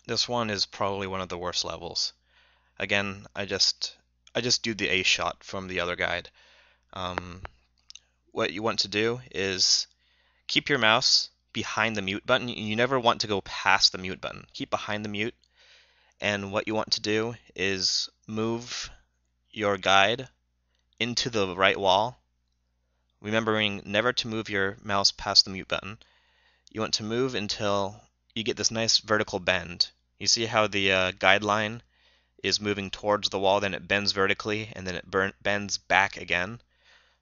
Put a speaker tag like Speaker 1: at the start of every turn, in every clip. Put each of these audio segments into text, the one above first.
Speaker 1: This one is probably one of the worst levels. Again, I just do the A shot from the other guide. Um, what you want to do is keep your mouse behind the mute button. You never want to go past the mute button. Keep behind the mute, and what you want to do is move your guide into the right wall, remembering never to move your mouse past the mute button. You want to move until you get this nice vertical bend. You see how the guideline is moving towards the wall, then it bends vertically, and then it bends back again.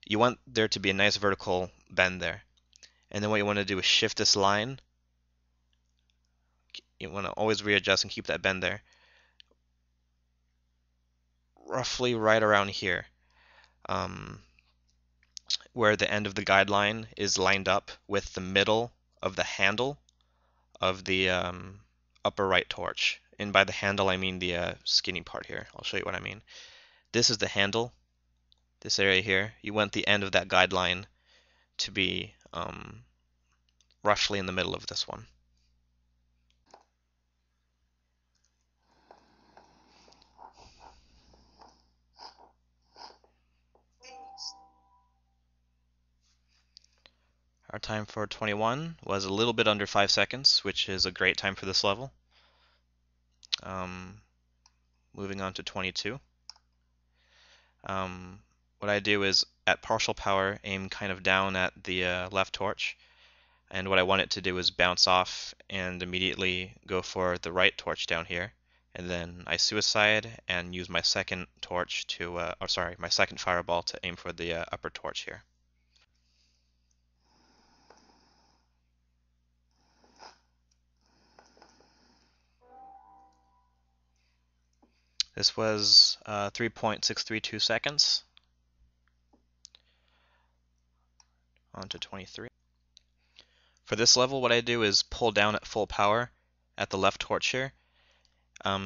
Speaker 1: You want there to be a nice vertical bend there. And then what you want to do is shift this line. You want to always readjust and keep that bend there. Roughly right around here, um, where the end of the guideline is lined up with the middle of the handle of the upper right torch. And by the handle, I mean the skinny part here. I'll show you what I mean. This is the handle, this area here. You want the end of that guideline to be roughly in the middle of this one. Our time for 21 was a little bit under 5 seconds, which is a great time for this level. Moving on to 22. What I do is, at partial power, aim kind of down at the left torch, and what I want it to do is bounce off and immediately go for the right torch down here, and then I suicide and use my second torch to, my second fireball to aim for the upper torch here. This was 3.632 seconds. On to 23. For this level, what I do is pull down at full power at the left torch here,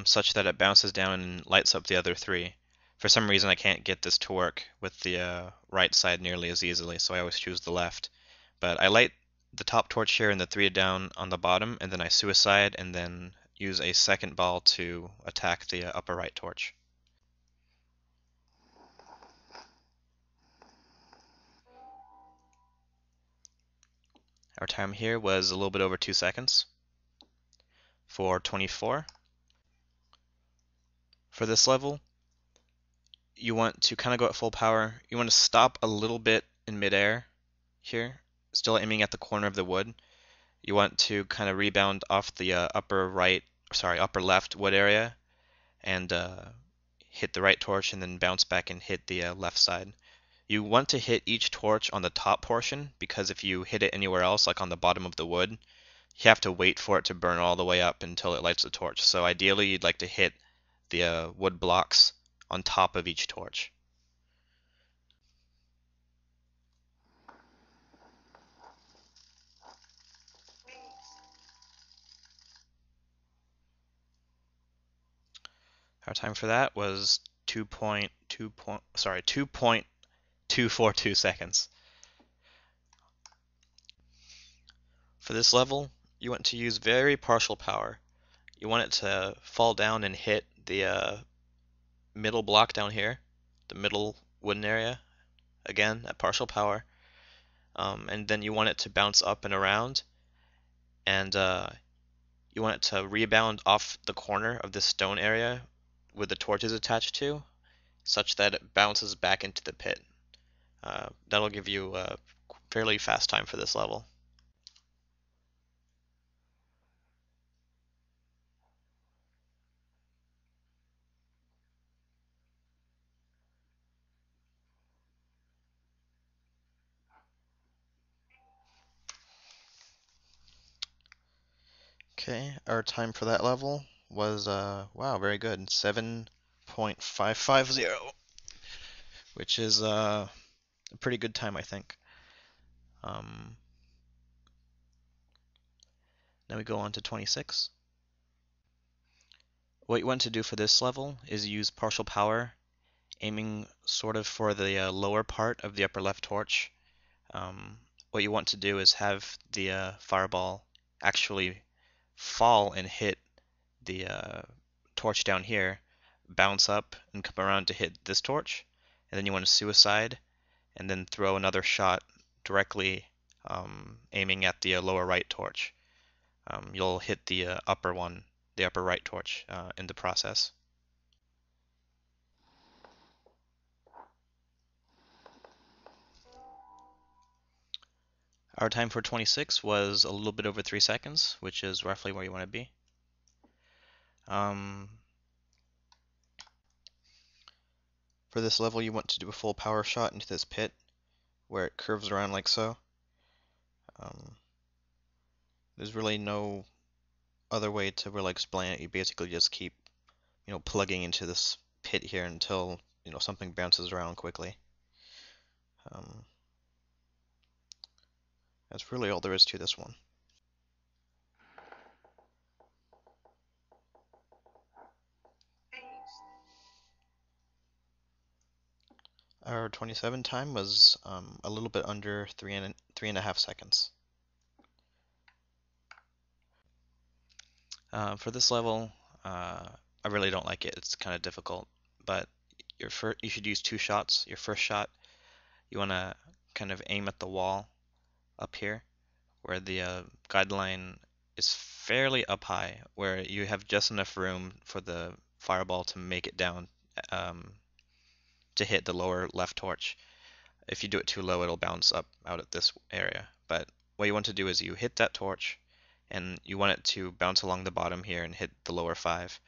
Speaker 1: such that it bounces down and lights up the other three. For some reason, I can't get this to work with the right side nearly as easily, so I always choose the left. But I light the top torch here and the three down on the bottom, and then I suicide and then use a second ball to attack the upper right torch. Our time here was a little bit over 2 seconds. For 24. For this level, you want to kind of go at full power. You want to stop a little bit in midair here, still aiming at the corner of the wood. You want to kind of rebound off the upper left wood area and hit the right torch and then bounce back and hit the left side. You want to hit each torch on the top portion, because if you hit it anywhere else, like on the bottom of the wood, you have to wait for it to burn all the way up until it lights the torch. So ideally, you'd like to hit the wood blocks on top of each torch. Our time for that was 2.242 seconds. For this level, you want to use very partial power. You want it to fall down and hit the middle block down here, the middle wooden area, again at partial power. And then you want it to bounce up and around, and you want it to rebound off the corner of this stone area where the torch is attached to, such that it bounces back into the pit. That'll give you a fairly fast time for this level. Okay, our time for that level was, wow, very good, 7.550, which is a pretty good time, I think. Now we go on to 26. What you want to do for this level is use partial power, aiming sort of for the lower part of the upper left torch. What you want to do is have the fireball actually fall and hit the torch down here, bounce up and come around to hit this torch, and then you want to suicide and then throw another shot directly aiming at the lower right torch. You'll hit the upper one, the upper right torch in the process. Our time for 26 was a little bit over 3 seconds, which is roughly where you want to be. For this level, you want to do a full power shot into this pit where it curves around like so. There's really no other way to really explain it. You basically just keep, plugging into this pit here until, something bounces around quickly. That's really all there is to this one. Our 27 time was a little bit under three and a half seconds. For this level, I really don't like it. It's kind of difficult, but you should use 2 shots. Your first shot, you want to kind of aim at the wall up here, where the guideline is fairly up high, where you have just enough room for the fireball to make it down to hit the lower left torch. If you do it too low, it'll bounce up out at this area. But what you want to do is you hit that torch, and you want it to bounce along the bottom here and hit the lower 5.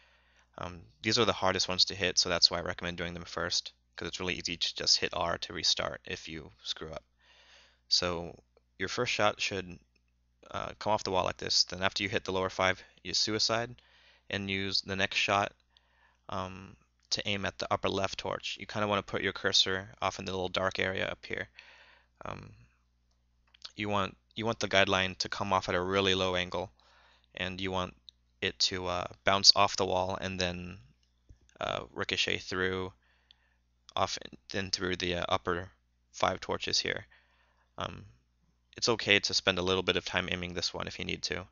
Speaker 1: These are the hardest ones to hit, so that's why I recommend doing them first, because it's really easy to just hit R to restart if you screw up. So your first shot should come off the wall like this. Then after you hit the lower 5, you suicide and use the next shot to aim at the upper left torch. You kind of want to put your cursor off in the little dark area up here. You want the guideline to come off at a really low angle, and you want it to bounce off the wall and then ricochet through through the upper 5 torches here. It's okay to spend a little bit of time aiming this one if you need to,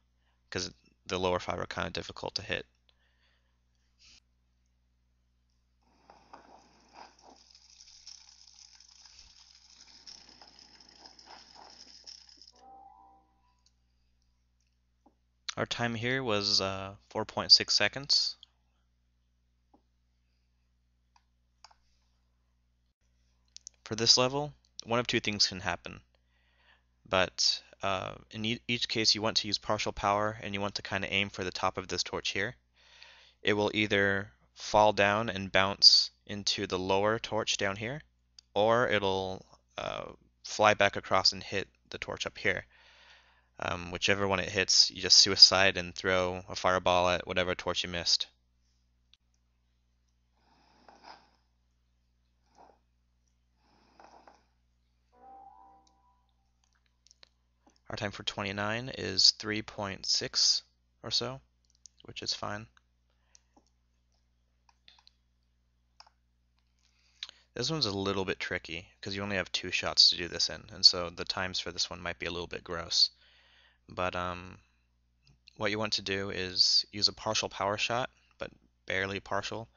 Speaker 1: because the lower 5 are kind of difficult to hit. Our time here was 4.6 seconds. For this level, one of 2 things can happen. But in each case, you want to use partial power, and you want to kind of aim for the top of this torch here. It will either fall down and bounce into the lower torch down here, or it'll fly back across and hit the torch up here. Whichever one it hits, you just suicide and throw a fireball at whatever torch you missed. Our time for 29 is 3.6 or so, which is fine. This one's a little bit tricky because you only have 2 shots to do this in, and so the times for this one might be a little bit gross. But what you want to do is use a partial power shot, but barely partial.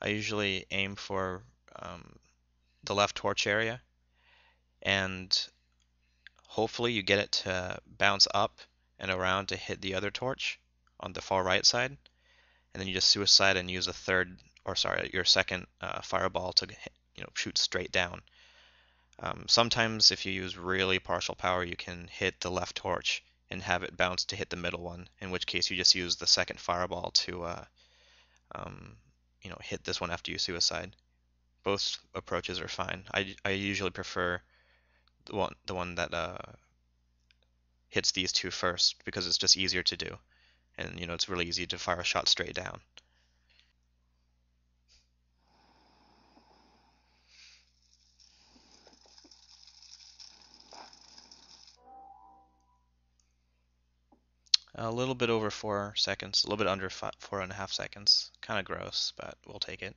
Speaker 1: I usually aim for the left torch area, and hopefully you get it to bounce up and around to hit the other torch on the far right side, and then you just suicide and use your second fireball to shoot straight down. Sometimes if you use really partial power, you can hit the left torch and have it bounce to hit the middle one, in which case you just use the second fireball to hit this one after you suicide. Both approaches are fine. I usually prefer the one that hits these 2 first, because it's just easier to do, and it's really easy to fire a shot straight down. A little bit over 4 seconds, a little bit under 4.5 seconds. Kind of gross, but we'll take it.